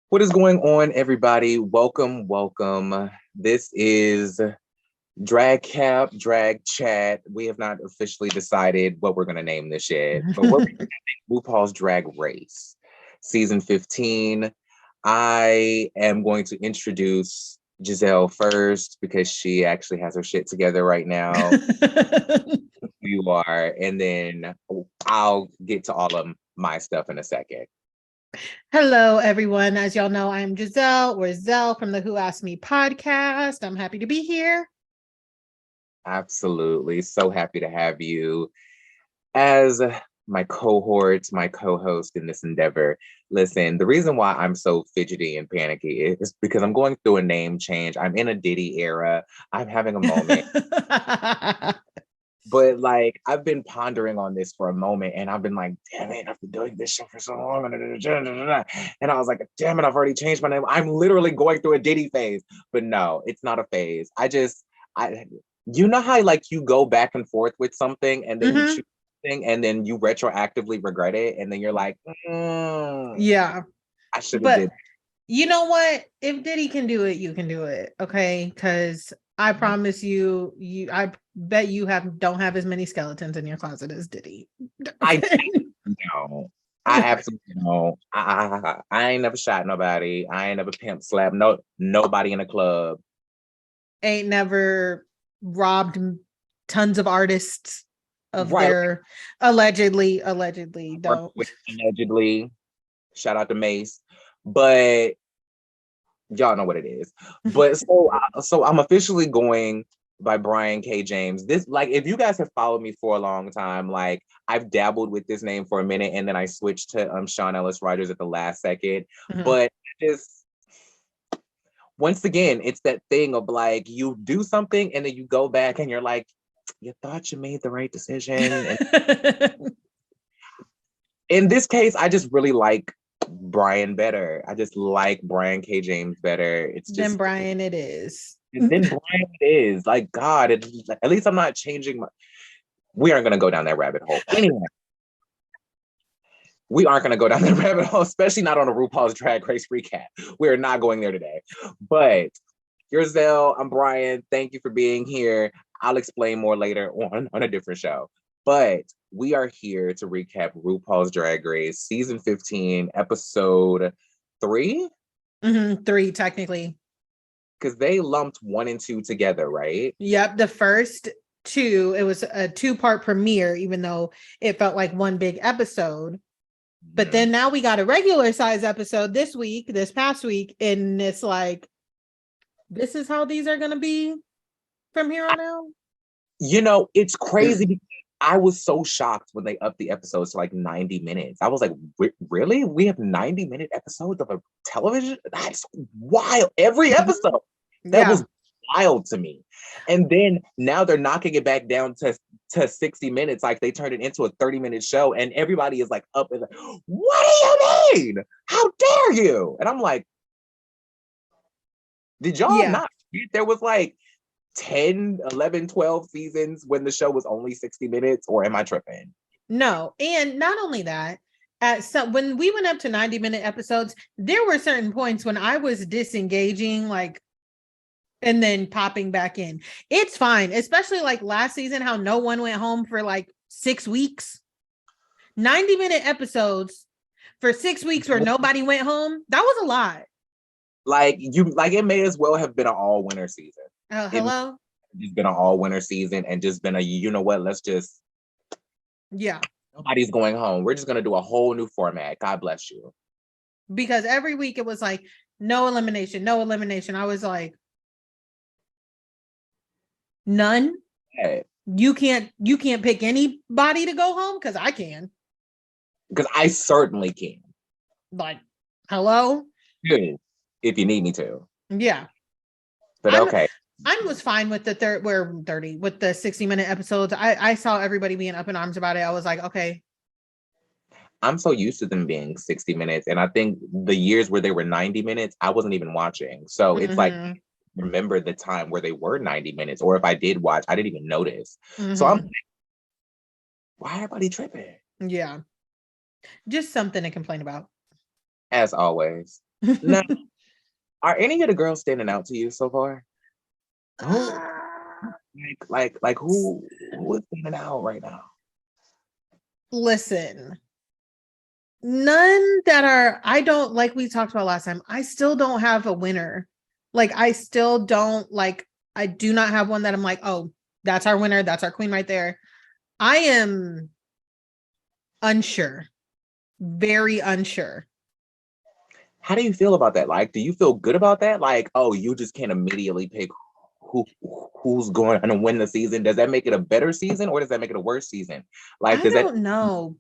What is going on, everybody? Welcome. This is DragCap, Drag Chat. We have not officially decided what we're going to name this yet, but we're RuPaul's Drag Race, season 15. I am going to introduce Giselle first because she actually has her shit together right now. You are, and then I'll get to all of my stuff in a second. Hello, everyone. As y'all know, I'm Giselle or Zelle from the Who Asked Me podcast. I'm happy to be here. Absolutely. So happy to have you as my cohort, my co-host in this endeavor. Listen, the reason why I'm so fidgety and panicky is because I'm going through a name change. I'm in a Diddy era. I'm having a moment. But like, I've been pondering on this for a moment and I've been like, damn it, I've been doing this show for so long. And I was like, damn it, I've already changed my name. I'm literally going through a Diddy phase. But no, it's not a phase. You know how like you go back and forth with something and then you choose something and then you retroactively regret it. And then you're like, yeah, I should have did. You know what? If Diddy can do it, you can do it. Okay. Because I promise you, I bet you don't have as many skeletons in your closet as Diddy. I know. I absolutely know. I ain't never shot nobody. I ain't never pimp slapped nobody in a club. Ain't never robbed tons of artists of their allegedly don't. Allegedly. Shout out to Mace. But y'all know what it is. But so I'm officially going by Brian K. James. This, like, if you guys have followed me for a long time, like I've dabbled with this name for a minute and then I switched to Sean Ellis Rogers at the last second. But just once again, it's that thing of like you do something and then you go back and you're like, you thought you made the right decision. And in this case, I just really like Brian better. I just like Brian K. James better. It's just then Brian it is. Then Brian it is. Like God, at least I'm not changing my. We aren't gonna go down that rabbit hole. Anyway. We aren't going to go down that rabbit hole, especially not on a RuPaul's Drag Race recap. We're not going there today. But you're Zelle, I'm Brian. Thank you for being here. I'll explain more later on a different show. But we are here to recap RuPaul's Drag Race season 15, episode 3? 3, technically. Because they lumped 1 and 2 together, right? Yep. The first 2, it was a 2-part premiere, even though it felt like one big episode. But then now we got a regular size episode this past week, and it's like, this is how these are going to be from here on out. You know, it's crazy because I was so shocked when they upped the episodes to like 90 minutes. I was like, really? We have 90-minute episodes of a television? That's wild. Every episode. That was wild to me. And then now they're knocking it back down to 60 minutes, like they turned it into a 30-minute show, and everybody is like up and like, what do you mean? How dare you? And I'm like, did y'all not? There was like 10, 11, 12 seasons when the show was only 60 minutes, or am I tripping? No, and not only that, when we went up to 90-minute episodes, there were certain points when I was disengaging, like, and then popping back in. It's fine, especially like last season, how no one went home for like 6 weeks. 90-minute episodes for 6 weeks where nobody went home. That was a lot. Like it may as well have been an all-winter season. Oh, hello? It's been an all-winter season and just been you know what, let's just. Yeah. Nobody's going home. We're just going to do a whole new format. God bless you. Because every week it was like, no elimination. I was like, none. Hey. You can't pick anybody to go home, because I can. Because I certainly can. Like, hello? Good. If you need me to. Yeah. But okay. I was fine with the 60-minute episodes. I saw everybody being up in arms about it. I was like, okay. I'm so used to them being 60 minutes. And I think the years where they were 90 minutes, I wasn't even watching. So it's like, remember the time where they were 90 minutes, or if I did watch, I didn't even notice. So I'm like, why everybody tripping? Yeah. Just something to complain about. As always. Now, are any of the girls standing out to you so far? Who, who is standing out right now? Listen, none that are, I don't, like we talked about last time, I still don't have a winner. Like, I still don't, like, I do not have one that I'm like, oh, that's our winner. That's our queen right there. I am unsure, very unsure. How do you feel about that? Like, do you feel good about that? Like, oh, you just can't immediately pick who's going to win the season. Does that make it a better season or does that make it a worse season? Like, I don't know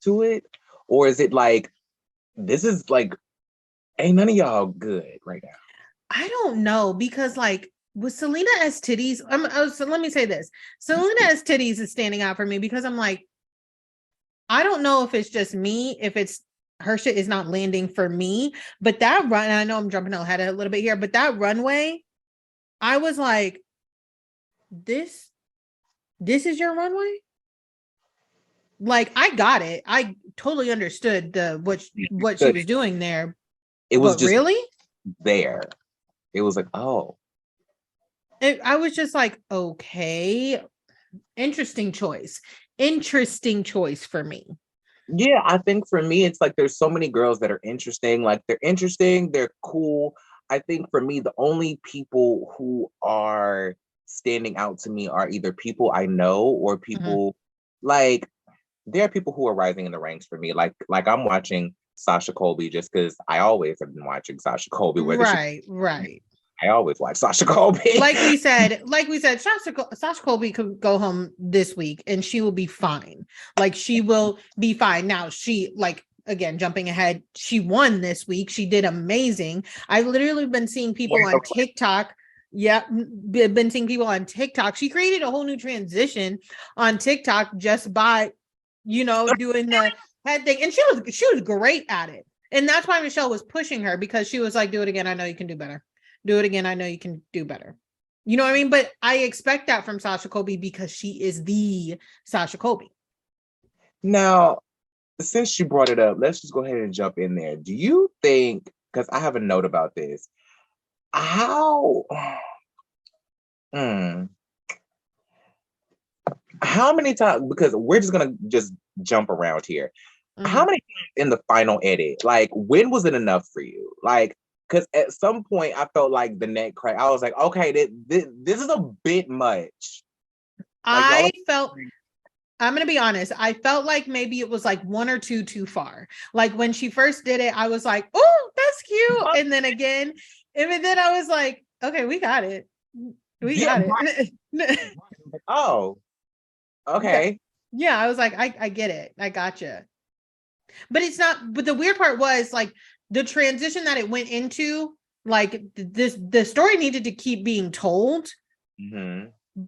to it, or is it like this is like ain't none of y'all good right now? I don't know because like with Selena S titties, so let me say this. Selena S titties is standing out for me because I'm like, I don't know if it's just me, if it's her shit is not landing for me, but that run, and I know I'm jumping ahead a little bit here, but that runway, I was like, this is your runway? Like, I got it. I totally understood what she was doing there. It was just really there. It was like, oh. I was just like, okay, interesting choice for me. Yeah, I think for me, it's like there's so many girls that are interesting. Like they're interesting, they're cool. I think for me, the only people who are standing out to me are either people I know or people like there are people who are rising in the ranks for me. Like I'm watching Sasha Colby just because I always have been watching Sasha Colby. Right. I always watch Sasha Colby. like we said, Sasha Colby could go home this week and she will be fine. Like she will be fine. Now she like again jumping ahead, she won this week. She did amazing. I've literally been seeing people on TikTok. Yeah, been seeing people on TikTok. She created a whole new transition on TikTok just by, doing the head thing, and she was great at it. And that's why Michelle was pushing her because she was like, "Do it again. I know you can do better. Do it again. I know you can do better." You know what I mean? But I expect that from Sasha Colby because she is the Sasha Colby. Now, since you brought it up, let's just go ahead and jump in there. Do you think? Because I have a note about this. How many times, because we're just gonna just jump around here. How many times in the final edit, like when was it enough for you? Like, because at some point I felt like the neck crack. I was like, okay, this is a bit much. Like, I'm gonna be honest, I felt like maybe it was like one or two too far. Like when she first did it, I was like, oh, that's cute. And then again, and then I was like, okay, we got it. We got it. Oh, okay. Yeah, I was like, I get it. I gotcha. But it's not, but the weird part was like the transition that it went into, like the story needed to keep being told.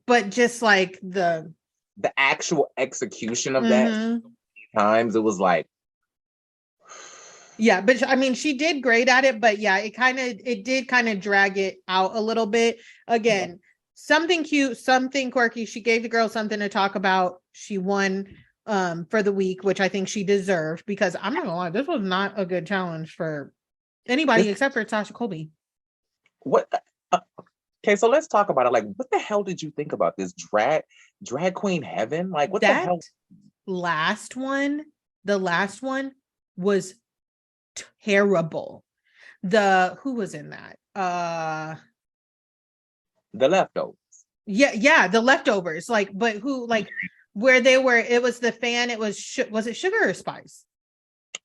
But just like the actual execution of that times, it was like, yeah, but I mean, she did great at it, but yeah, it did kind of drag it out a little bit. Again, something cute, something quirky. She gave the girl something to talk about. She won for the week, which I think she deserved because I'm not gonna lie, this was not a good challenge for anybody except for Sasha Colby. What? Okay, so let's talk about it. Like, what the hell did you think about this drag queen heaven? Like, what the hell? The last one was terrible. Who was in that? The leftovers. Yeah, the leftovers. Like, but who? Like, where they were? It was the fan. It was it Sugar or Spice?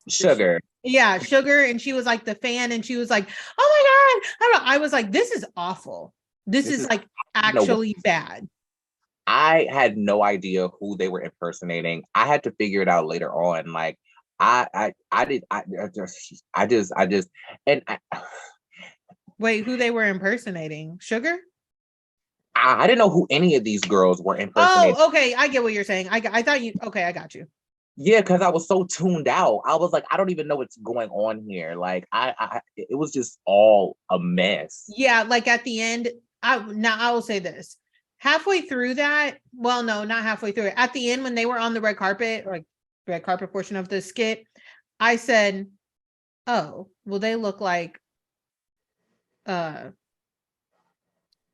Sugar. Yeah, Sugar, and she was like the fan, and she was like, "Oh my god!" I was like, "This is awful. This is like actually bad." I had no idea who they were impersonating. I had to figure it out later on. Like, Wait, who they were impersonating? Sugar? I didn't know who any of these girls were impersonating. Oh, okay. I get what you're saying. I thought you. Okay, I got you. Yeah, because I was so tuned out. I was like, I don't even know what's going on here. Like, it was just all a mess. Yeah, like at the end, I will say this. Halfway through that, well, no, not halfway through it. At the end, when they were on the red carpet, like red carpet portion of the skit, I said, oh, well, they look like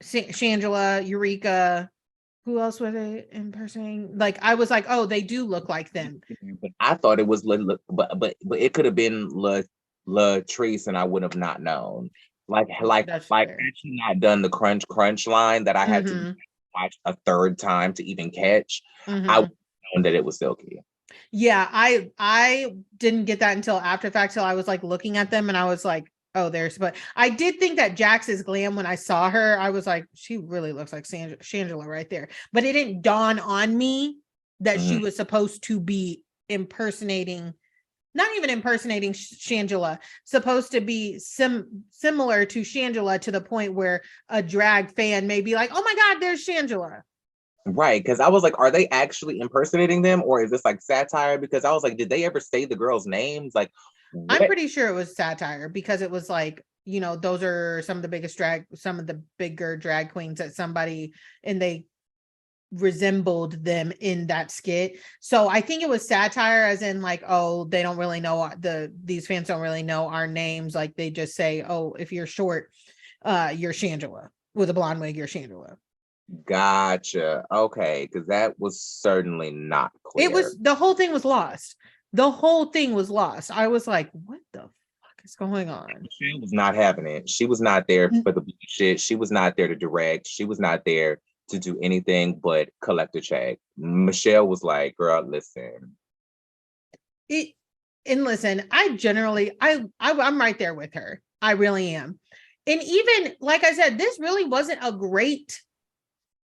Shangela, Eureka. Who else were they impersonating? Like, I was like, oh, they do look like them. But I thought it was, but it could have been Latrice, and I would have not known. Like That's had fair. she not done the crunch line that I had to Mm-hmm. watch a third time to even catch, I would Mm-hmm. have known that it was Silky. Yeah, I didn't get that until after the fact, till I was like looking at them and I was like, oh, there's, but I did think that Jax is glam when I saw her. I was like, she really looks like Shangela right there. But it didn't dawn on me that she Mhm. was supposed to be impersonating, not even impersonating Shangela, supposed to be similar to Shangela to the point where a drag fan may be like, oh my God, there's Shangela. Right, because I was like, are they actually impersonating them, or is this like satire? Because I was like, did they ever say the girls' names? Like, I'm what? pretty sure it was satire because it was like, you know, those are some of the biggest some of the bigger drag queens that somebody, and they resembled them in that skit. So I think it was satire, as in like, oh, they don't really know these fans don't really know our names. Like they just say, oh, if you're short, you're Shangela. With a blonde wig, you're Shangela. Gotcha. Okay, because that was certainly not It clear. was, the whole thing was lost. The whole thing was lost. I was like, what the fuck is going on? Michelle was not having it. She was not there for the shit. She was not there to direct. She was not there to do anything but collect a check. Michelle was like, girl, listen. It, and listen, I generally, I'm right there with her. I really am. And even like I said, this really wasn't a great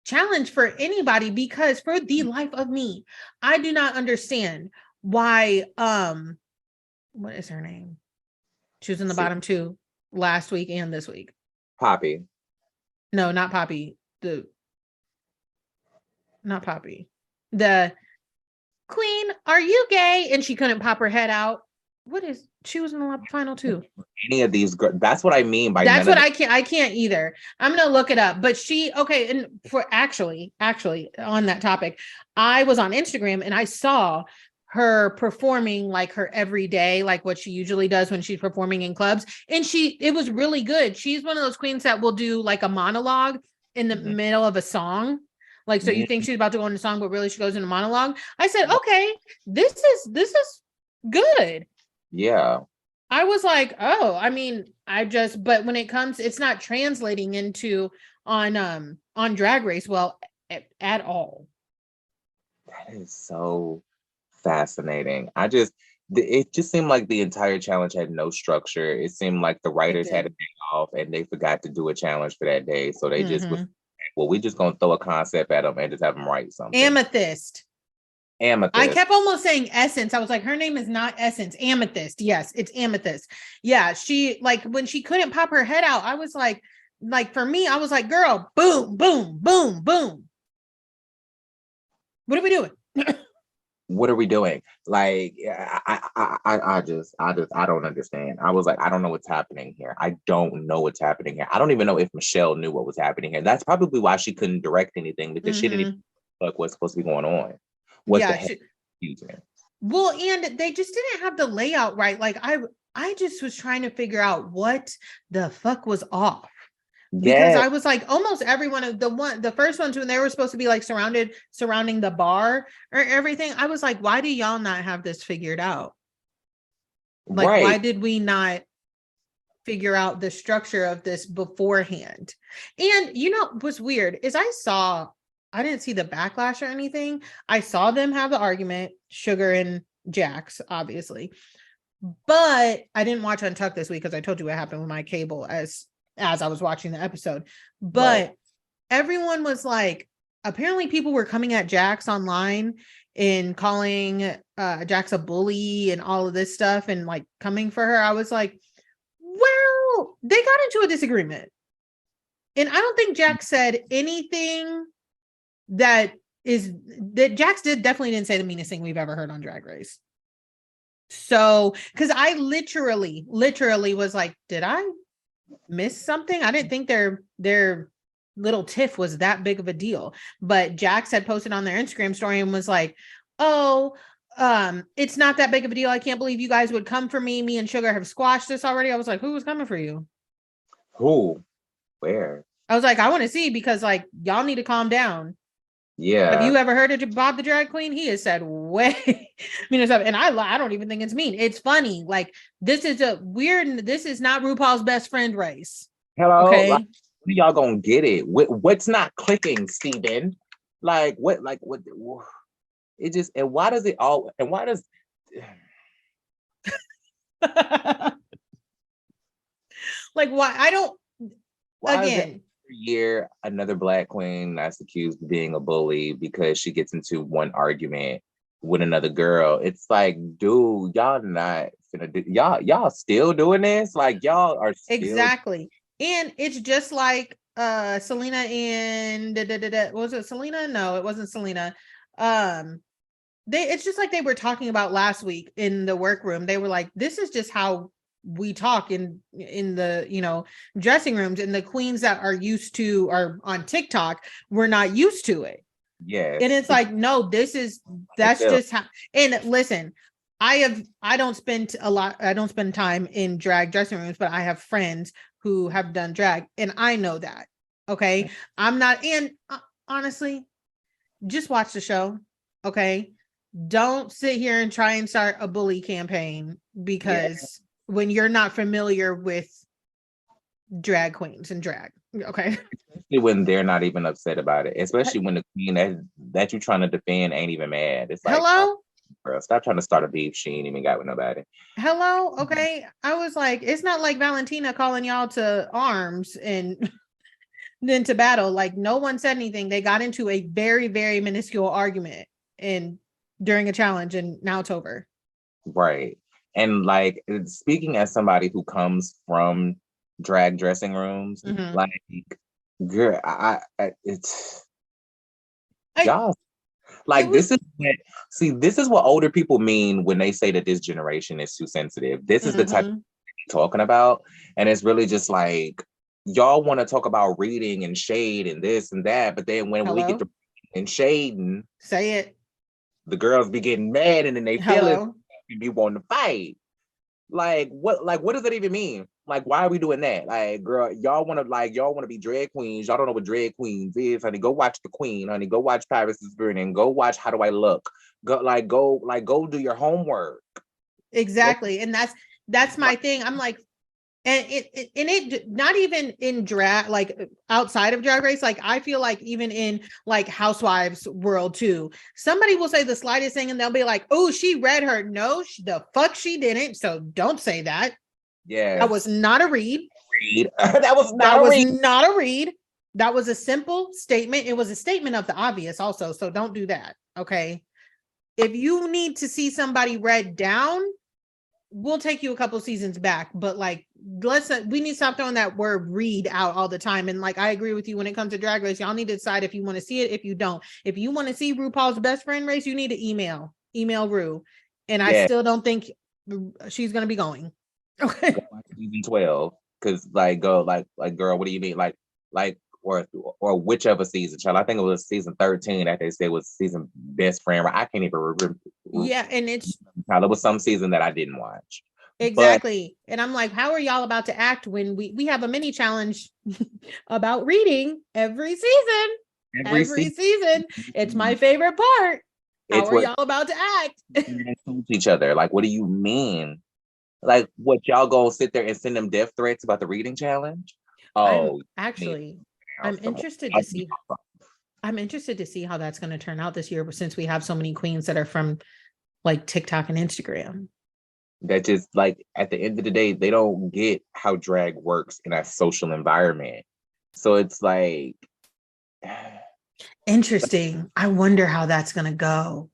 challenge for anybody, because for the life of me, I do not understand why what is her name? She was in the bottom two last week and this week. Poppy. No, not Poppy. Not Poppy. The Queen, are you gay? And she couldn't pop her head out. She was in the final two. Any of these girls, that's what I mean by That's none what of I can't either. I'm gonna look it up. But okay, and for actually on that topic, I was on Instagram and I saw her performing like her everyday, like what she usually does when she's performing in clubs. And it was really good. She's one of those queens that will do like a monologue in the middle of a song. Like, so you think she's about to go into a song, but really she goes into a monologue. I said, okay, this is good. Yeah. I was like, oh, I mean, but when it comes, it's not translating into on Drag Race well at all. That is so fascinating. It just seemed like the entire challenge had no structure. It seemed like the writers had a day off and they forgot to do a challenge for that day. So they just was, well, we just gonna throw a concept at them and just have them write something. Amethyst. Amethyst. I kept almost saying Essence. I was like, her name is not Essence. Amethyst. Yes, it's Amethyst. Yeah, she, like, when she couldn't pop her head out, I was like for me, I was like, girl, boom, boom, boom, boom. What are we doing? What are we doing? Like, I don't understand. I was like, I don't know what's happening here. I don't know what's happening here. I don't even know if Michelle knew what was happening here. That's probably why she couldn't direct anything, because she didn't even know what's supposed to be going on. What the heck? Well, and they just didn't have the layout right. Like I just was trying to figure out what the fuck was off. Because I was like, almost every one of the first ones, when they were supposed to be like surrounding the bar or everything, I was like, why do y'all not have this figured out? Like, why did we not figure out the structure of this beforehand? And you know what's weird is I didn't see the backlash or anything. I saw them have the argument, Sugar and Jax, obviously. But I didn't watch Untucked this week because I told you what happened with my cable as I was watching the episode. But everyone was like, apparently people were coming at Jax online and calling Jax a bully and all of this stuff and like coming for her. I was like, well, they got into a disagreement. And I don't think Jax said anything that Jax definitely didn't say the meanest thing we've ever heard on Drag Race. So, because I literally was like, did I miss something? I didn't think their little tiff was that big of a deal. But Jax had posted on their Instagram story and was like, oh, it's not that big of a deal. I can't believe you guys would come for me. Me and Sugar have squashed this already. I was like, who was coming for you? Who? Where? I was like, I want to see, because like y'all need to calm down. Have Yeah. you ever heard of Bob the Drag Queen? He has said way mean stuff, and I don't even think it's mean. It's funny. Like, this is a weird. This is not RuPaul's best friend race. Hello. Okay. Like, when y'all gonna get it? What's not clicking, Steven? Like what? Like what? It just, and why does it all? And why does? Like, why? I don't. Why is it Again, every year another Black queen that's accused of being a bully because she gets into one argument with another girl? It's like, dude, y'all not finna do, y'all still doing this? Like, y'all are still exactly. And it's just like Selena and was it Selena? No, it wasn't Selena. It's just like they were talking about last week in the workroom. They were like, this is just how we talk in the, you know, dressing rooms, and the queens that are used to, are on TikTok, we're not used to it. yes. And it's like, no, that's just how. And listen, I don't spend time in drag dressing rooms, but I have friends who have done drag, and I know that. Okay. I'm not, and honestly, just watch the show. Okay. Don't sit here and try and start a bully campaign, because when you're not familiar with drag queens and drag, okay, Especially when they're not even upset about it. Especially when the queen that you're trying to defend ain't even mad. It's like, hello, girl, stop trying to start a beef. She ain't even got with nobody. hello, okay. I was like, it's not like Valentina calling y'all to arms and then to battle. Like, no one said anything. They got into a very, very minuscule argument and during a challenge, and now it's over. Right. And like, speaking as somebody who comes from drag dressing rooms, like, girl, it's y'all. Like, this is what older people mean when they say that this generation is too sensitive. This is the type of thing they're talking about. And it's really just like, y'all want to talk about reading and shade and this and that, but then when we get to and shading, say it, the girls be getting mad, and then they feel it and be wanting to fight. Like, what does that even mean? Like, why are we doing that? Like, girl, y'all want to be drag queens. Y'all don't know what drag queens is, honey. Go watch The Queen, honey. Go watch Paris is Burning. Go watch How Do I Look? Go do your homework. Exactly. And that's my thing. I'm like, and it not even in drag, like outside of Drag Race, like I feel like even in like Housewives world too, somebody will say the slightest thing and they'll be like, oh, she read her. No, the fuck she didn't. So don't say that. Yeah, that was not a read. That was not a read. That was a simple statement. It was a statement of the obvious also. So don't do that. Okay. If you need to see somebody read down, we'll take you a couple seasons back, but like, we need to stop throwing that word read out all the time. And like, I agree with you when it comes to Drag Race. Y'all need to decide if you want to see it, if you don't. If you want to see RuPaul's best friend race, you need to email Ru. And I still don't think she's going to be going. Okay. Season 12, because girl, what do you mean? Or whichever season, child. I think it was season 13 that they said was season best friend. I can't even remember. Yeah, and it was some season that I didn't watch. Exactly. And I'm like, how are y'all about to act when we have a mini challenge about reading every season? Every season. It's my favorite part. How are y'all about to act? Each other. Like, what do you mean? Like, what, y'all go sit there and send them death threats about the reading challenge? Oh, I'm interested to see. I'm interested to see how that's going to turn out this year, since we have so many queens that are from like TikTok and Instagram. That just, like, at the end of the day, they don't get how drag works in a social environment. So it's like, interesting. I wonder how that's going to go.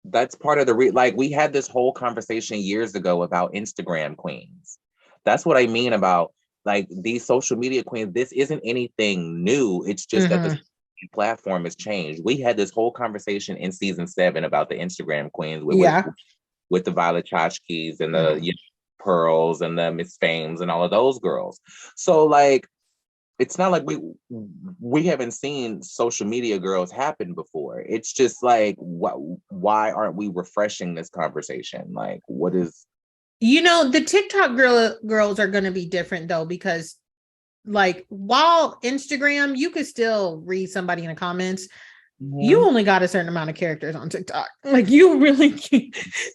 That's part of the we had this whole conversation years ago about Instagram queens. That's what I mean about like these social media queens. This isn't anything new. It's just that the platform has changed. We had this whole conversation in season 7 about the Instagram queens with the Violet Chachkis and the Pearls and the Miss Fames and all of those girls. So like, it's not like we haven't seen social media girls happen before. It's just like, why aren't we refreshing this conversation? Like, what is? The TikTok girls are going to be different though, because like while Instagram, you could still read somebody in the comments. You only got a certain amount of characters on TikTok. Like you really,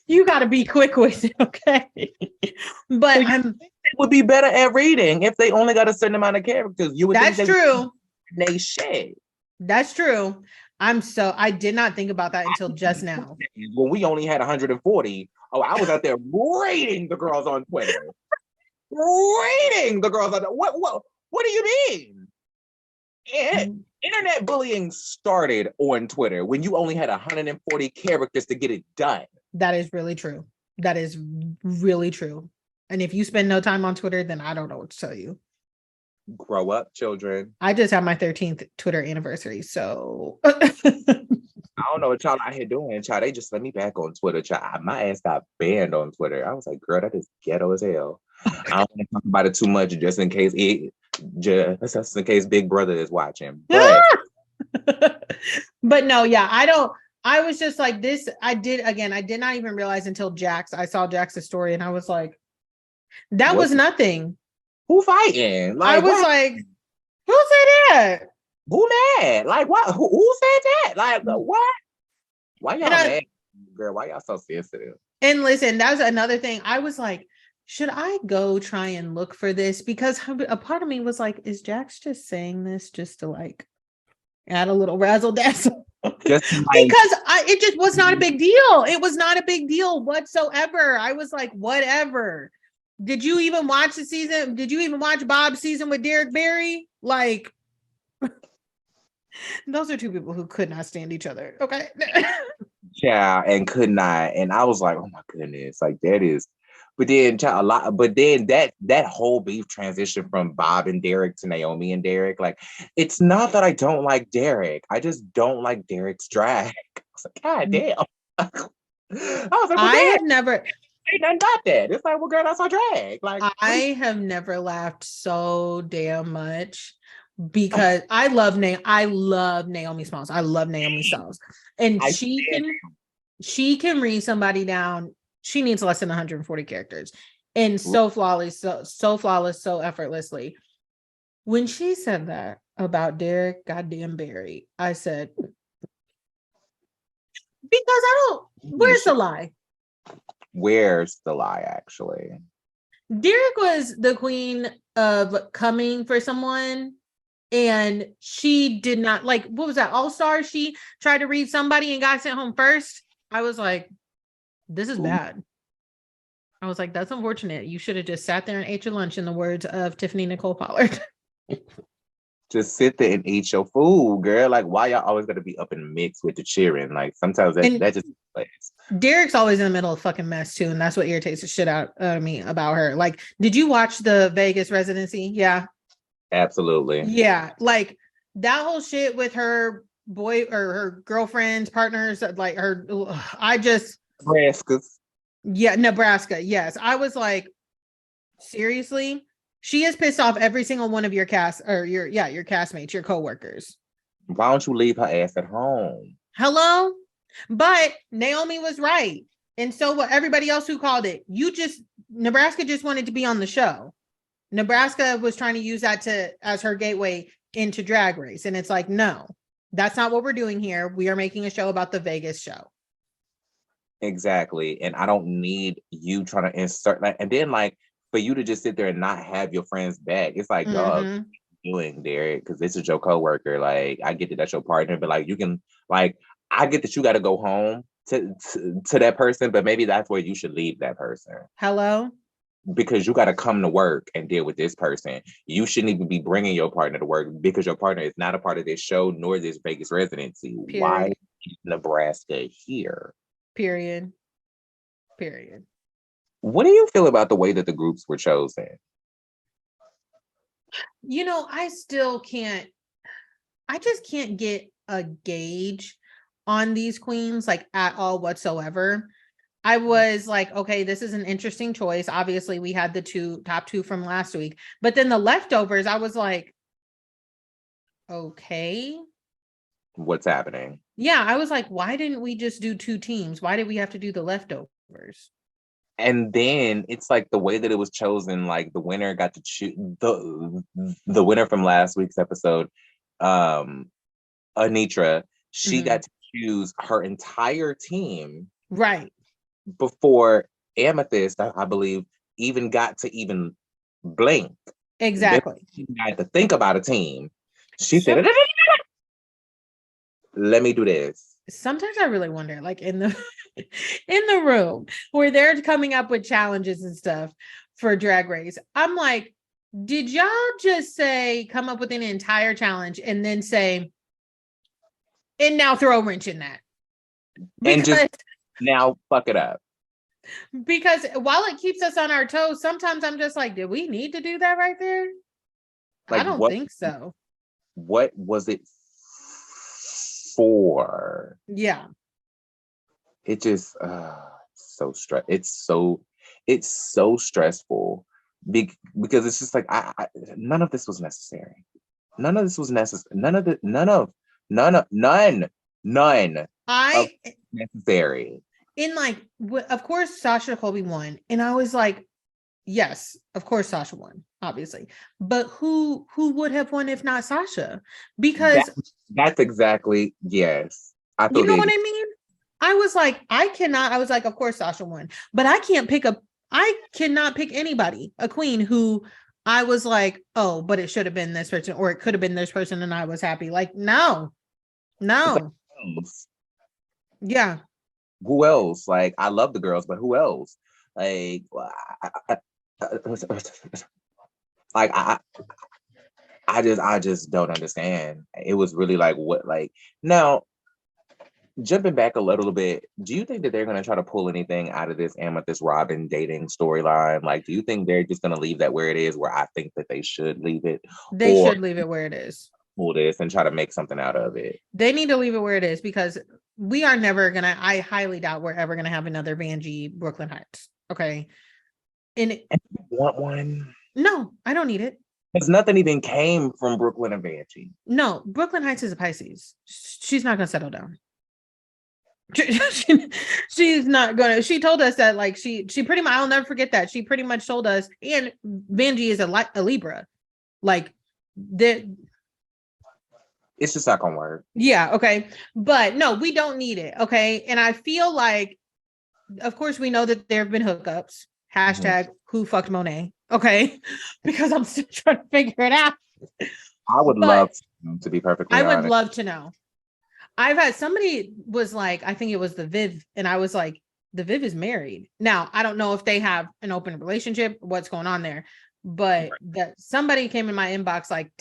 you got to be quick with it, okay? But it would be better at reading if they only got a certain amount of characters. You would that's think true. They shit. That's true. I did not think about that until just now. When we only had 140, I was out there rating the girls on Twitter. Rating the girls on what do you mean? Internet bullying started on Twitter when you only had 140 characters to get it done. That is really true. That is really true. And if you spend no time on Twitter, then I don't know what to tell you. Grow up, children. I just had my 13th Twitter anniversary, so I don't know what y'all out here doing, child. They just let me back on Twitter, child. My ass got banned on Twitter. I was like, girl, that is ghetto as hell. I don't want to talk about it too much, just in case Big Brother is watching. But but no, yeah, I was just like this. I did not even realize until I saw Jax's story, and I was like, that was nothing. Who fighting? Like, I was like, who said that? Who mad? Like, what? Who said that? Like, what? Why y'all mad? Girl, why y'all so sensitive? And listen, that's another thing. I was like, should I go try and look for this? Because a part of me was like, is Jax just saying this just to like add a little razzle dazzle? Because it just was not a big deal. It was not a big deal whatsoever. I was like, whatever. Did you even watch the season? Did you even watch Bob's season with Derek Barry? Like, those are two people who could not stand each other. Okay. Yeah, and could not. And I was like, oh my goodness, like that is. But then that whole beef transition from Bob and Derek to Naomi and Derek, like, it's not that I don't like Derek. I just don't like Derek's drag. I was like, God damn. I was like, I have never. Ain't nothing about that. It's like, well, girl, that's our drag. Like, I have never laughed so damn much because I love Naomi Smalls. I love Naomi Smalls, and she can read somebody down. She needs less than 140 characters, and so flawless, so flawless, so effortlessly. When she said that about Derek goddamn Barry, I said, because I don't. Where's the lie? Where's the lie, actually? Derek was the queen of coming for someone, and she did not, like, what was that, All-Star? She tried to read somebody and got sent home first. I was like, this is bad. I was like, that's unfortunate. You should have just sat there and ate your lunch, in the words of Tiffany Nicole Pollard. Just sit there and eat your food, girl. Like, why y'all always gotta be up in the mix with the cheering? Like, sometimes that just plays. Derek's always in the middle of fucking mess too, and that's what irritates the shit out of me about her. Like, did you watch the Vegas residency? Yeah, absolutely. Yeah, like that whole shit with her boy or her girlfriends, partners, like her. Nebraska. Yes, I was like, seriously. She has pissed off every single one of your cast or your castmates, your coworkers. Why don't you leave her ass at home? Hello? But Naomi was right. And so what everybody else who called it, Nebraska just wanted to be on the show. Nebraska was trying to use that as her gateway into Drag Race. And it's like, no, that's not what we're doing here. We are making a show about the Vegas show. Exactly. And I don't need you trying to insert that. And then like, for you to just sit there and not have your friends back, it's like, dog, what are you doing, Derek? Because this is your coworker. Like, I get that that's your partner, but like, you can, like, I get that you got to go home to that person, but maybe that's where you should leave that person. Hello? Because you got to come to work and deal with this person. You shouldn't even be bringing your partner to work because your partner is not a part of this show nor this Vegas residency. Period. Why is Nebraska here? Period. What do you feel about the way that the groups were chosen? I just can't get a gauge on these queens, like, at all whatsoever. I was like, okay, this is an interesting choice. Obviously, we had the top two from last week, but then the leftovers, I was like, okay. What's happening? Yeah, I was like, why didn't we just do 2 teams? Why did we have to do the leftovers? And then it's like the way that it was chosen, like the winner got to choose the winner from last week's episode, Anitra, she got to choose her entire team. Right. Before Amethyst, I believe, even got to even blink. Exactly. She had to think about a team. She said, let me do this. Sometimes I really wonder, like in the in the room where they're coming up with challenges and stuff for Drag Race, I'm like, did y'all just say come up with an entire challenge and then say, and now throw a wrench in that? And just now fuck it up. Because while it keeps us on our toes, sometimes I'm just like, did we need to do that right there? Like, I don't think so. What was it for? Yeah. It just it's so stressful because it's just like I none of this was necessary. None of this was necessary. None of necessary. In like, of course, Sasha Colby won, and I was like, yes, of course Sasha won, obviously. But who would have won if not Sasha? Because that's exactly, yes. I feel you know what I mean? I was like, of course Sasha won, but I cannot pick anybody, a queen who I was like, oh, but it should have been this person, or it could have been this person, and I was happy. Like, no. Yeah. Who else? Like, I love the girls, but who else? Like, I just don't understand. It was really like, what, like, now jumping back a little bit, do you think that they're going to try to pull anything out of this Amethyst Robin dating storyline? Like, do you think they're just going to leave that where it is, where I think that they should leave it? They should leave it where it is. Pull this and try to make something out of it. They need to leave it where it is, because we are never going to, I highly doubt we're ever going to have another Vanjie Brooklyn Heights. Okay. And you want one? No, I don't need it. Because nothing even came from Brooklyn and Vanjie. No, Brooklyn Heights is a Pisces. She's not going to settle down. She's not gonna. She told us that, like, she pretty much, I'll never forget that. She pretty much told us, and Vanjie is a Libra. Like, that it's just not gonna work. Yeah, okay. But no, we don't need it. Okay. And I feel like, of course, we know that there have been hookups. Hashtag who fucked Monet. Okay. Because I'm still trying to figure it out. I would love to be perfectly honest. I would love to know. I've had somebody was like, I think it was the Viv, and I was like, the Viv is married. Now, I don't know if they have an open relationship, what's going on there, but that somebody came in my inbox, like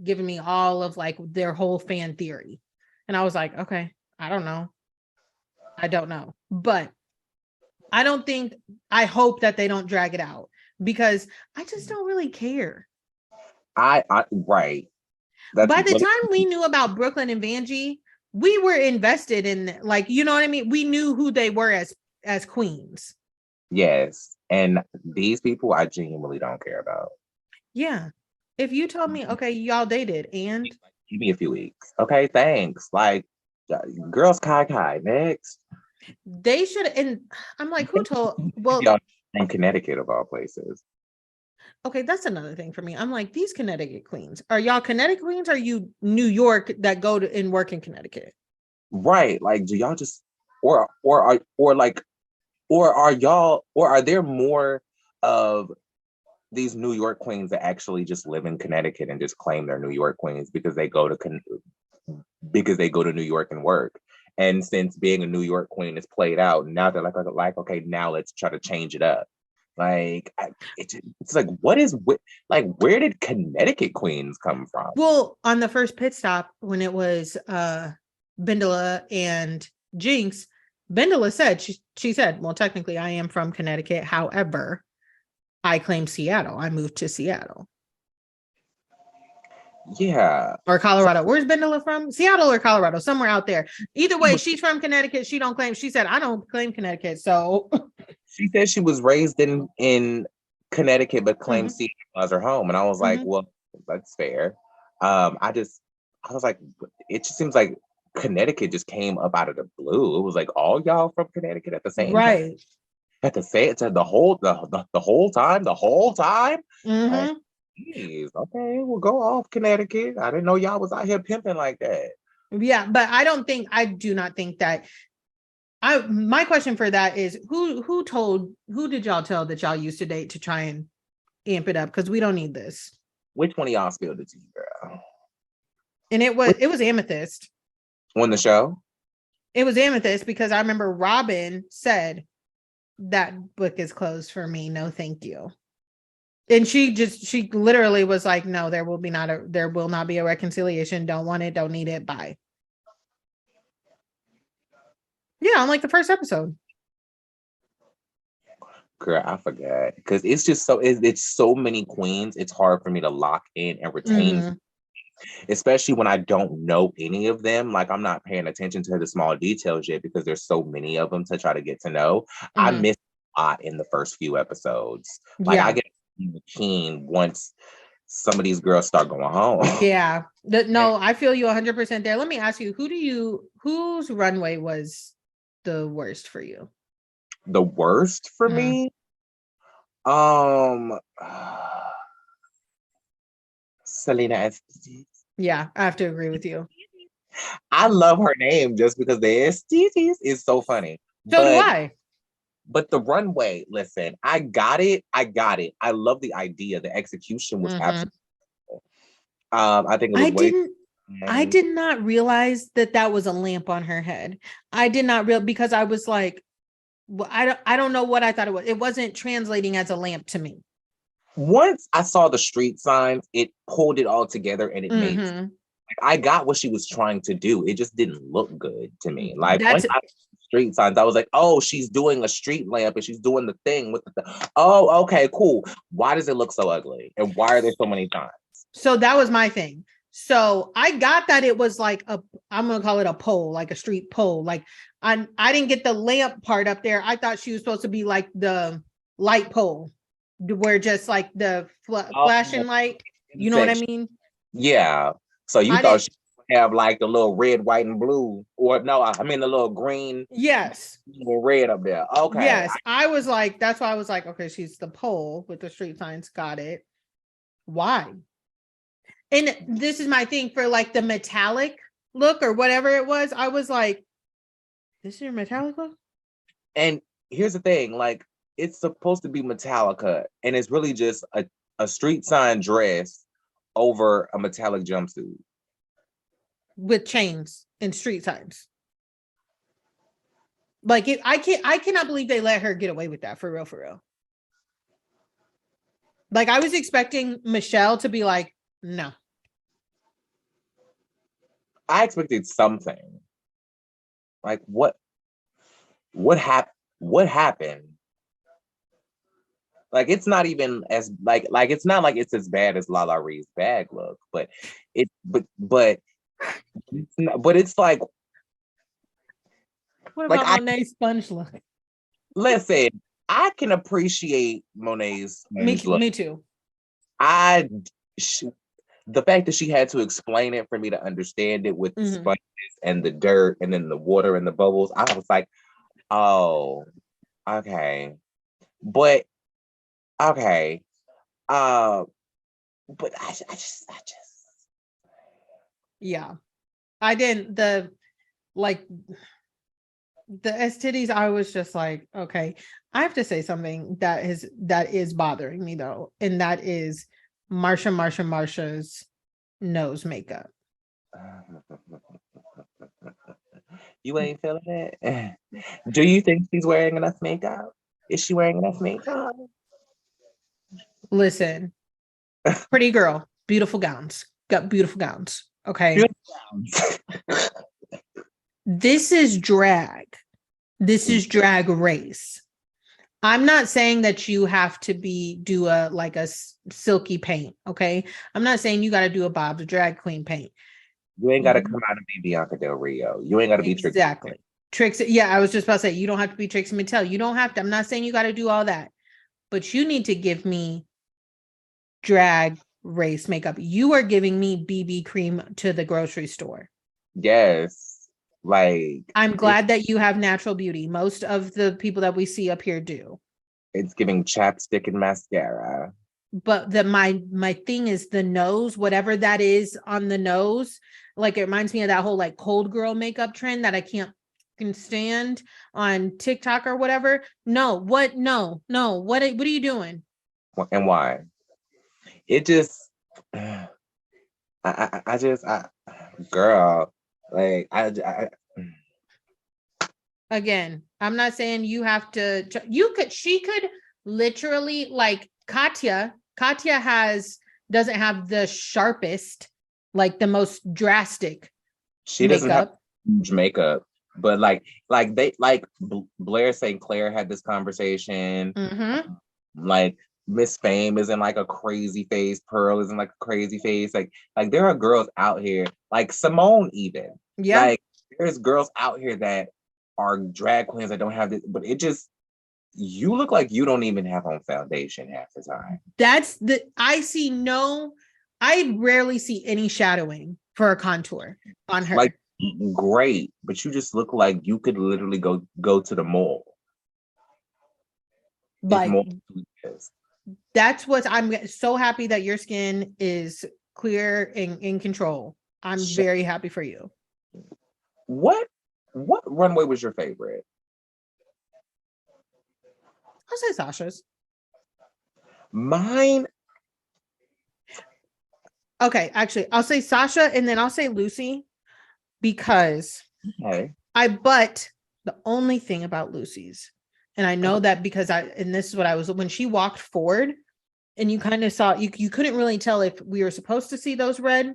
giving me all of like their whole fan theory. And I was like, okay, I don't know. But I hope that they don't drag it out, because I just don't really care. I right. By the time we knew about Brooklyn and Vanjie, we were invested in, like, you know what I mean? We knew who they were as queens. Yes. And these people I genuinely don't care about. Yeah. If you told me, okay, y'all dated, and give me a few weeks. Okay, thanks. Like, girls Kai next. They should, and I'm like, who told? Well, y'all from Connecticut of all places. Okay, that's another thing for me. I'm like, these Connecticut queens, are y'all Connecticut queens? Or are you New York that go to and work in Connecticut? Right. Like, do y'all just or are y'all, or are there more of these New York queens that actually just live in Connecticut and just claim they're New York queens because they go to New York and work? And since being a New York queen is played out, now they're like, okay, now let's try to change it up. Like, it's like, where did Connecticut queens come from? Well, on the first pit stop, when it was Bendela and Jinx, Bendela said, she said, well, technically I am from Connecticut. However, I claim Seattle. I moved to Seattle. Yeah. Or Colorado. Where's Bendela from? Seattle or Colorado, somewhere out there. Either way, she's from Connecticut. She don't claim. She said, I don't claim Connecticut. So she said she was raised in Connecticut, but claimed Seattle as her home. And I was like, well, that's fair. I just I was like, it just seems like Connecticut just came up out of the blue. It was like all y'all from Connecticut at the same time. Right. At the same time, the whole time. Like, Mm-hmm. geez, okay, we'll go off Connecticut. I didn't know y'all was out here pimping like that. Yeah, but I do not think that my question for that is who did y'all tell that y'all used to date to try and amp it up? Because we don't need this. Which one of y'all spilled the tea, girl? And it was Amethyst. On the show? It was Amethyst because I remember Robin said that book is closed for me. No, thank you. And she literally was like, no, there will not be a reconciliation. Don't want it, don't need it. Bye. Yeah, on like the first episode. Girl, I forgot. Because it's just it's so many queens. It's hard for me to lock in and retain, Mm-hmm. especially when I don't know any of them. Like, I'm not paying attention to the small details yet because there's so many of them to try to get to know. Mm-hmm. I missed a lot in the first few episodes. Like, yeah. I get keen once some of these girls start going home. Yeah. No, I feel you 100% there. Let me ask you, whose runway was the worst for you? The worst for me? Selena STDs. Yeah, I have to agree with you. I love her name just because the STDs is so funny. So do I. But the runway, listen, I got it. I love the idea. The execution was absolutely. I think it was I did not realize that was a lamp on her head. I did not because I was like, well, I don't know what I thought it was. It wasn't translating as a lamp to me. Once I saw the street signs, it pulled it all together and it made sense. Like, I got what she was trying to do. It just didn't look good to me. Like, once I saw the street signs, I was like, oh, she's doing a street lamp and she's doing the thing with the oh, okay, cool. Why does it look so ugly? And why are there so many signs? So that was my thing. So I got that it was like I'm gonna call it a pole, like a street pole. Like I didn't get the lamp part up there. I thought she was supposed to be like the light pole, where just like the flashing light. You know what I mean? Yeah. So you thought she would have like the little red, white, and blue, or no? I mean the little green. Yes. Little red up there. Okay. Yes, I was like, that's why I was like, okay, she's the pole with the street signs. Got it. Why? And this is my thing for like the metallic look or whatever it was. I was like, this is your metallic look? And here's the thing, like, it's supposed to be Metallica, and it's really just a street sign dress over a metallic jumpsuit. With chains and street signs. Like, I cannot believe they let her get away with that, for real. Like, I was expecting Michelle to be like, no. I expected something. Like, what happened? Like, it's not even as like it's not like it's as bad as Lala Ree's bag look, but it's like, what about like, Monet's sponge look? Listen, I can appreciate Monet's look. Me too. The fact that she had to explain it for me to understand it with the sponges and the dirt and then the water and the bubbles, I was like, oh, okay. But okay. But I just yeah. I didn't the STDs, I was just like, okay. I have to say something that is bothering me though, and that is Marsha's nose makeup. You ain't feeling it? Do you think she's wearing enough makeup? Is she wearing enough makeup? Listen, pretty girl, beautiful gowns. Got beautiful gowns. Okay. Beautiful gowns. This is drag. This is drag race. I'm not saying that you have to do a silky paint, okay? I'm not saying you got to do a Bob the Drag Queen paint. You ain't got to come out and be Bianca Del Rio. You ain't got to be Trixie. Exactly. Trixie. Yeah, I was just about to say, you don't have to be Trixie Mattel. You don't have to. I'm not saying you got to do all that. But you need to give me drag race makeup. You are giving me BB cream to the grocery store. Yes. Like, I'm glad that you have natural beauty. Most of the people that we see up here do. It's giving chapstick and mascara. But my thing is the nose, whatever that is on the nose, like it reminds me of that whole like cold girl makeup trend that I can't can stand on TikTok or whatever. No, what are you doing? And why? It just girl, like Again, I'm not saying you have to, she could literally, like Katya doesn't have the sharpest, like the most drastic she doesn't have huge makeup, but Blair St. Clair had this conversation. Mm-hmm. Like Miss Fame is in like a crazy face, Pearl is in like a crazy face. Like there are girls out here, like Simone even. Yeah. Like there's girls out here that are drag queens that don't have this, but it just, you look like you don't even have on foundation half the time. I rarely see any shadowing for a contour on her. Like, great, but you just look like you could literally go to the mall. Like, that's what I'm so happy that your skin is clear and in control. I'm very happy for you. What runway was your favorite? I'll say Sasha's. Mine. Okay, actually, I'll say Sasha and then I'll say Lucy because but the only thing about Lucy's, and I know that because this is what I was, when she walked forward and you kind of saw, you couldn't really tell if we were supposed to see those red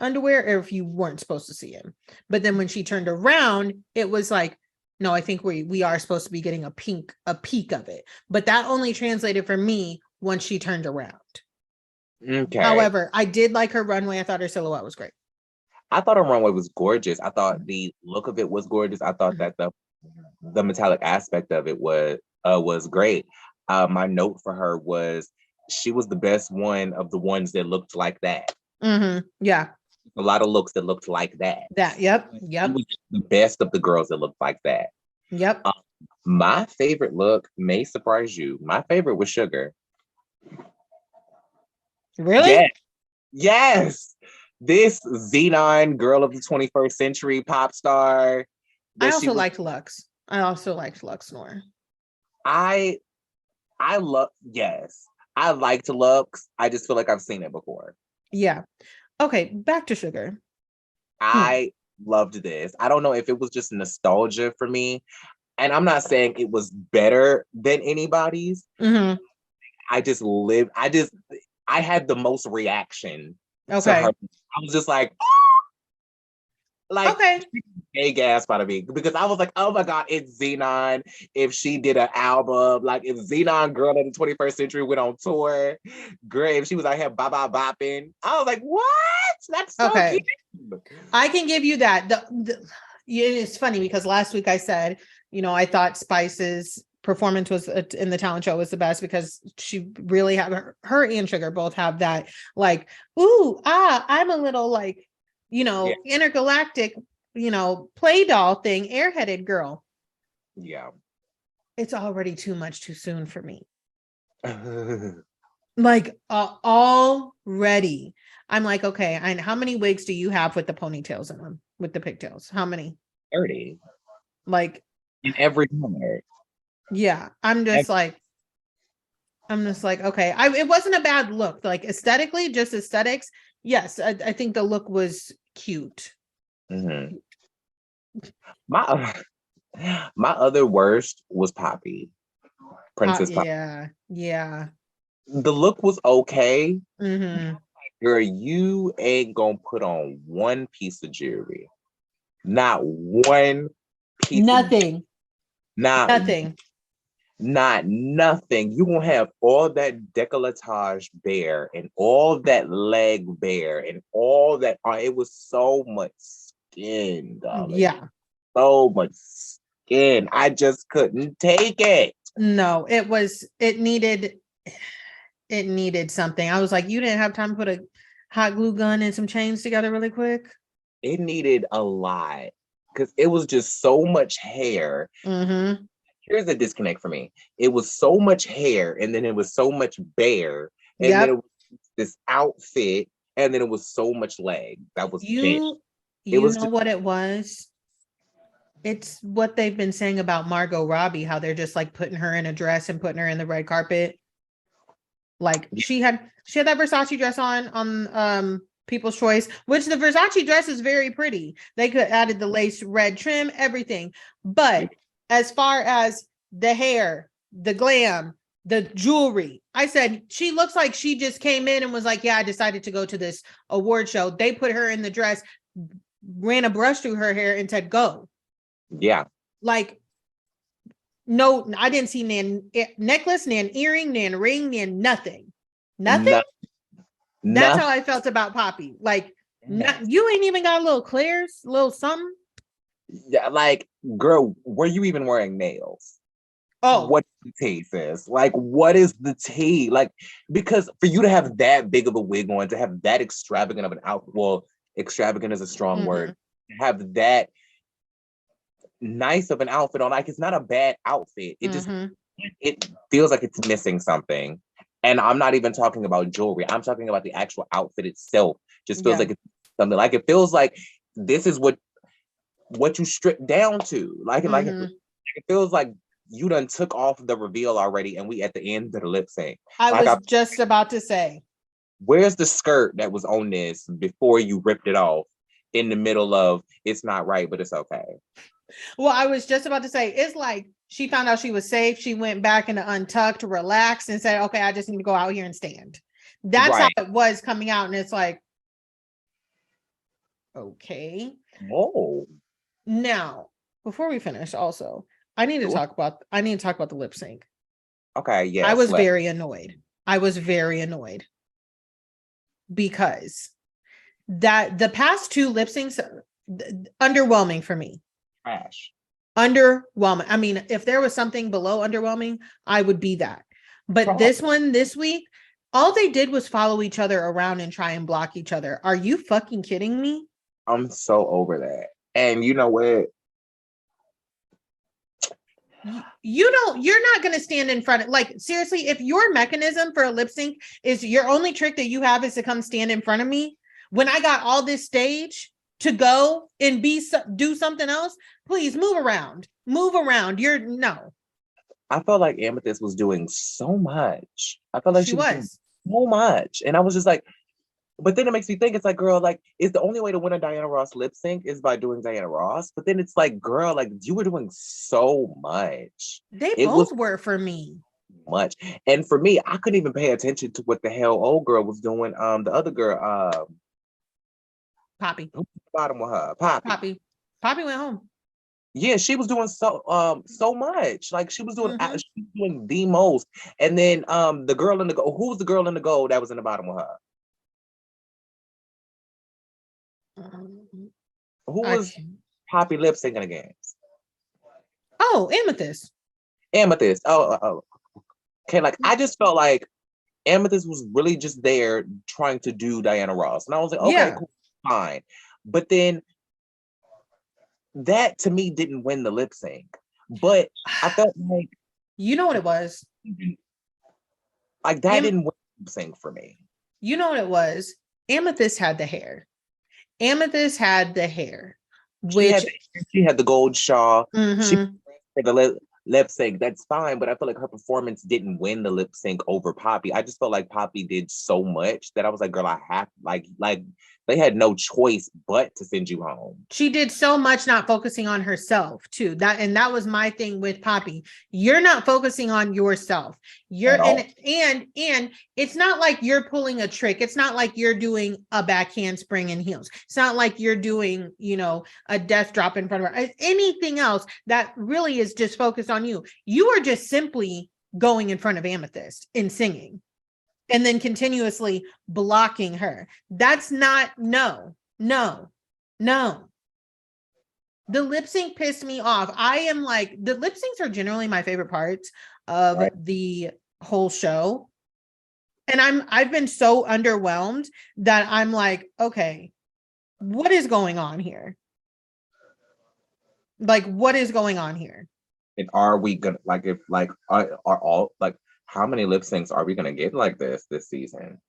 underwear or if you weren't supposed to see him. But then when she turned around, it was like, no, I think we are supposed to be getting a peek of it. But that only translated for me once she turned around. Okay. However, I did like her runway. I thought her silhouette was great. I thought her runway was gorgeous. I thought the look of it was gorgeous. I thought that the metallic aspect of it was great. My note for her was she was the best one of the ones that looked like that. Mm-hmm. Yeah. A lot of looks that looked like that. Yep. She was the best of the girls that looked like that. Yep. My favorite look may surprise you. My favorite was Sugar. Really? Yes. This Xenon girl of the 21st century pop star. I also liked Lux. Noir. I liked Lux. I just feel like I've seen it before. Yeah. Okay, back to Sugar. I loved this. I don't know if it was just nostalgia for me. And I'm not saying it was better than anybody's. Mm-hmm. I had the most reaction to her. I was just like, gay gasp out of me because I was like, oh my God, it's Xenon. If she did an album, like if Xenon girl of the 21st century went on tour, great. If she was out here bopping, I was like, what? That's so cute. I can give you that. It's funny because last week I said, I thought Spice's performance was in the talent show was the best because she really had her and Sugar both have that like, ooh, I'm a little like, intergalactic, play doll thing, airheaded girl. Yeah. It's already too much too soon for me. Like already. I'm like, okay, and how many wigs do you have with the ponytails in them, with the pigtails? How many? 30. Like in every color. Yeah, I'm just like, okay. It wasn't a bad look. Like aesthetically, just aesthetics. Yes, I think the look was cute. Mm-hmm. My other worst was Poppy. Princess Poppy. Yeah. The look was okay. Mm-hmm. Girl, you ain't gonna put on one piece of jewelry. Not one piece. Nothing. Nothing. You gonna have all that décolletage bare and all that leg bare and all that. It was so much skin, darling. Yeah. So much skin. I just couldn't take it. No, it needed. it needed something. I was like, you didn't have time to put a hot glue gun and some chains together really quick. It needed a lot because it was just so much hair. Mm-hmm. Here's the disconnect for me. It was so much hair, and then it was so much bare, and then it Yep. was this outfit, and then it was so much leg. That was it. It You was know just what it was? It's what they've been saying about Margot Robbie, how they're just like putting her in a dress and putting her in the red carpet. Like she had that Versace dress on People's Choice, which the Versace dress is very pretty. They could added the lace red trim, everything. But as far as the hair, the glam, the jewelry, I said she looks like she just came in and was like, yeah, I decided to go to this award show. They put her in the dress, ran a brush through her hair and said, go. yeah. Like, no, I didn't see nan necklace, nan earring, nan ring, nan nothing. Nothing. That's how I felt about Poppy. Like, you ain't even got a little Claire's, little something. Yeah, like, girl, were you even wearing nails? Oh, What's the tea, sis? Like, what is the tea? Like, because for you to have that big of a wig on, to have that extravagant of an outfit, well, extravagant is a strong word, to have that nice of an outfit on, like, it's not a bad outfit. It just, it feels like it's missing something. And I'm not even talking about jewelry. I'm talking about the actual outfit itself. Just feels like it's something, like, it feels like this is what you strip down to. Like it feels like you done took off the reveal already and we at the end of the lip sync. I was just about to say, where's the skirt that was on this before you ripped it off in the middle of it's not right, but it's okay? Well, I was just about to say, it's like she found out she was safe. She went back into untucked, relaxed, and said, okay, I just need to go out here and stand. That's how it was coming out. And it's like, okay. Oh. Now, before we finish, also, I need to talk about the lip sync. Okay, yeah. I was very annoyed. Because that the past two lip syncs underwhelming for me. Trash. Underwhelming. I mean, if there was something below underwhelming, I would be that. But this one this week, all they did was follow each other around and try and block each other. Are you fucking kidding me? I'm so over that. And you know what? You're not going to stand in front of, like, seriously, if your mechanism for a lip sync is your only trick that you have is to come stand in front of me when I got all this stage to go and do something else, please move around. I felt like Amethyst was doing so much. I felt like she was doing so much. And I was just like, but then it makes me think, it's like, girl, like, is the only way to win a Diana Ross lip sync is by doing Diana Ross? But then it's like, girl, like, you were doing so much. They both were for me. Much. And for me, I couldn't even pay attention to what the hell old girl was doing. The other girl, Poppy. Who's the bottom with her? Poppy. Poppy went home. Yeah, she was doing so much. Like, she was doing the most. And then the girl in the gold, who was the girl in the gold that was in the bottom with her? Who was Poppy lip syncing against? Oh, Amethyst. Oh. Okay, like, I just felt like Amethyst was really just there trying to do Diana Ross. And I was like, okay, cool, fine. But then that to me didn't win the lip sync. But I felt like, you know what it was? Like, that didn't win the lip sync for me. You know what it was? Amethyst had the hair. Which she had the gold shawl. She for the lip sync. That's fine, but I feel like her performance didn't win the lip sync over Poppy. I just felt like Poppy did so much that I was like, girl, I have like they had no choice but to send you home. She did so much, not focusing on herself too. That was my thing with Poppy. You're not focusing on yourself. And it's not like you're pulling a trick. It's not like you're doing a backhand spring in heels. It's not like you're doing, a death drop in front of her. Anything else that really is just focused on you. You are just simply going in front of Amethyst and singing. And then continuously blocking her. That's not, no. The lip sync pissed me off. I am like, the lip syncs are generally my favorite parts of the whole show. And I've been so underwhelmed that I'm like, okay, what is going on here? Like, what is going on here? And are we gonna like if like are all like how many lip syncs are we gonna get like this season?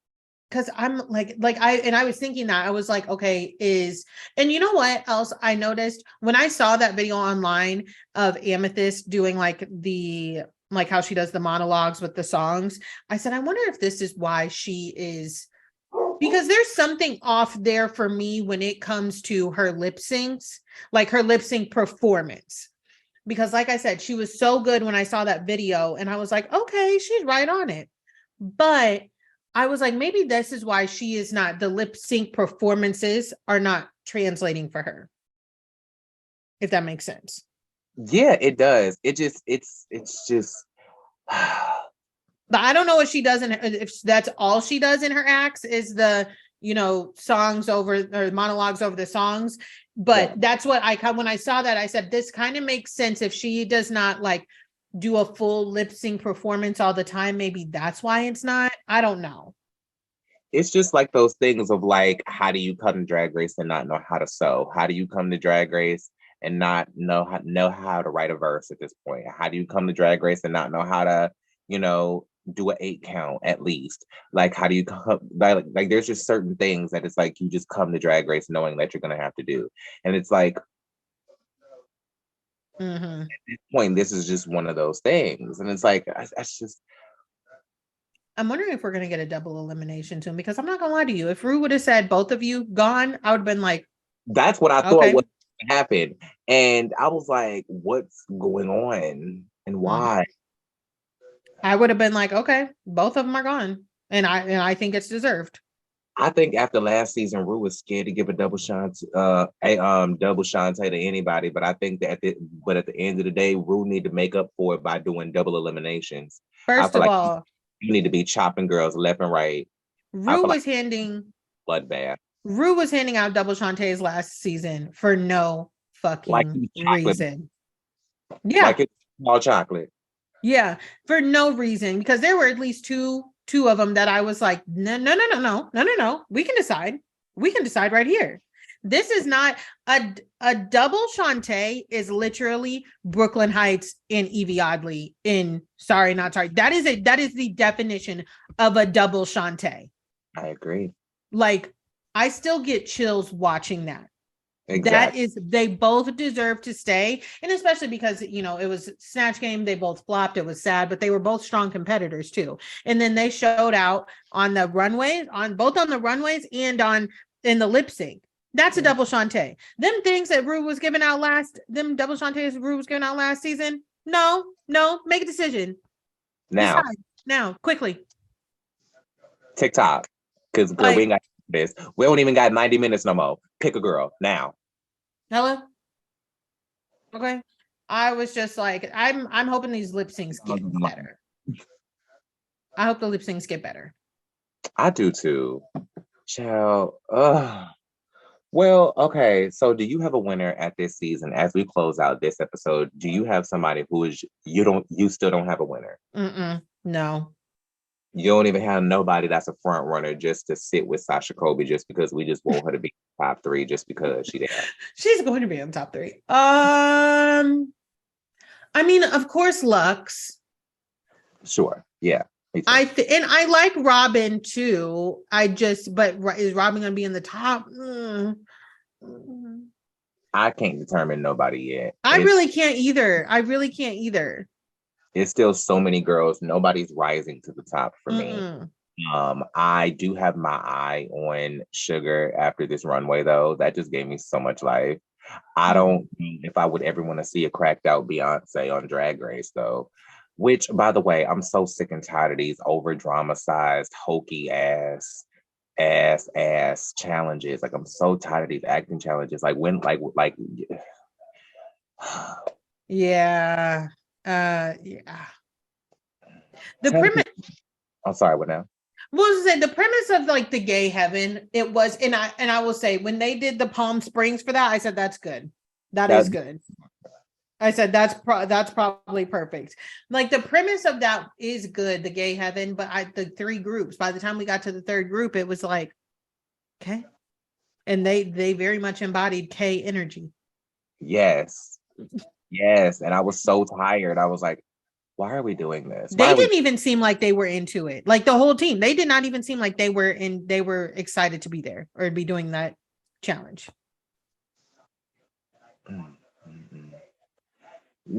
Because I'm like I was thinking that I was like, okay, and you know what else I noticed when I saw that video online of Amethyst doing like how she does the monologues with the songs. I said, I wonder if this is why she is, because there's something off there for me when it comes to her lip syncs, like her lip sync performance. Because like I said, she was so good when I saw that video and I was like, okay, she's right on it. But I was like, maybe this is why she is not, the lip sync performances are not translating for her. If that makes sense. Yeah, it does. It's just But I don't know what she does if that's all she does in her acts is the, songs over or monologues over the songs. But that's what when I saw that, I said, this kind of makes sense if she does not like do a full lip sync performance all the time. Maybe that's why it's not. I don't know. it's just like those things of like, how do you come to Drag Race and not know how to sew? How do you come to Drag Race and not know how to write a verse at this point? How do you come to Drag Race and not know how to, do an 8 count at least? Like, how do you come? Like, there's just certain things that it's like you just come to Drag Race knowing that you're gonna have to do, and it's like. Mm-hmm. At this point, this is just one of those things, and it's like that's just. I'm wondering if we're gonna get a double elimination soon because I'm not gonna lie to you. If Rue would have said both of you gone, I would have been like, that's what I thought was happened, and I was like, "What's going on, and why?" I would have been like, "Okay, both of them are gone," and I think it's deserved. I think after last season, Rue was scared to give a double shot, double Shantae to anybody. But I think that at the end of the day, Rue need to make up for it by doing double eliminations. First of all, you need to be chopping girls left and right. Rue was handing bloodbath. Rue was handing out double Shantae's last season for no fucking reason. Yeah, like it's small chocolate. Yeah, for no reason, because there were at least two of them that I was like, no. We can decide. We can decide right here. This is not a double Shantae is literally Brooklyn Heights and Evie Oddly in Sorry Not Sorry. That is the definition of a double Shantae. I agree. Like, I still get chills watching that. Exactly. They both deserve to stay. And especially because, it was Snatch Game. They both flopped. It was sad, but they were both strong competitors too. And then they showed out on the runways, both on the runways and in the lip sync. That's a double Shantae. Them things that Rue was giving out double Shantaes Rue was giving out last season. No, make a decision. Now. Decide. Now, quickly. TikTok. Because we ain't got this. We don't even got 90 minutes no more. Pick a girl now. Hello. Okay. I was just like, I'm hoping these lip syncs get better. I hope the lip syncs get better. I do too. Child. Well, okay. So do you have a winner at this season as we close out this episode? Do you have somebody who is you still don't have a winner? No. You don't even have nobody that's a front runner just to sit with Sasha Colby just because we just want her to be top 3 just because she there. She's going to be in top 3. I mean, of course, Lux. Sure. Yeah. And I like Robin too. But is Robin going to be in the top? I can't determine nobody yet. I really can't either. It's still so many girls. Nobody's rising to the top for me. I do have my eye on Sugar after this runway, though. That just gave me so much life. I don't know if I would ever want to see a cracked out Beyonce on Drag Race, though. Which, by the way, I'm so sick and tired of these over dramatized, hokey ass challenges. Like, I'm so tired of these acting challenges. Like when, like. Yeah. Yeah. The premise. I'm sorry. What now? Well, the premise of like the gay heaven, it was, and I will say when they did the Palm Springs for that, I said that's good. That is good. I said that's probably perfect. Like the premise of that is good, the gay heaven, but the three groups. By the time we got to the third group, it was like, okay, and they very much embodied K energy. Yes, yes, and I was so tired. I was like, why are we doing this? They didn't even seem like they were into it. Like the whole team, they did not even seem like they were excited to be there or be doing that challenge.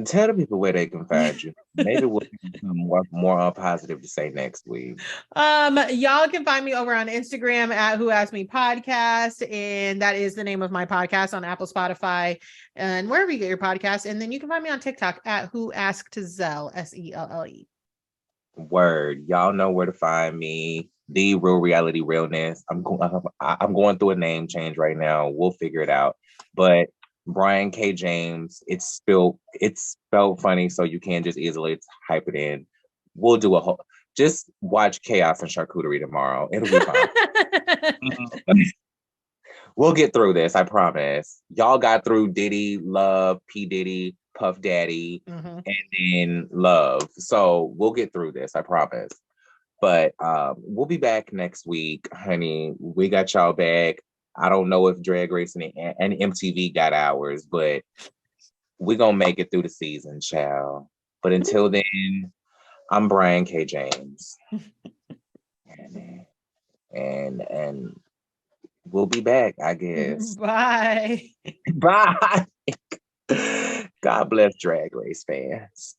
Tell the people where they can find you. Maybe we'll have more positive to say next week. Y'all can find me over on Instagram at Who Asked Me Podcast, and that is the name of my podcast on Apple, Spotify, and wherever you get your podcast. And then you can find me on TikTok at Who Asked Selle, SELLE. Word, y'all know where to find me. The Real Reality Realness. I'm going through a name change right now. We'll figure it out, but Brian K. James, it's spelled funny, so you can't just easily type it in. We'll do a whole, just watch Chaos and Charcuterie tomorrow. It'll be fine. We'll get through this, I promise. Y'all got through Diddy, Love, P. Diddy, Puff Daddy, and then Love. So we'll get through this, I promise. But we'll be back next week, honey. We got y'all back. I don't know if Drag Race and MTV got ours, but we're going to make it through the season, child. But until then, I'm Brian K. James. and we'll be back, I guess. Bye. Bye. God bless Drag Race fans.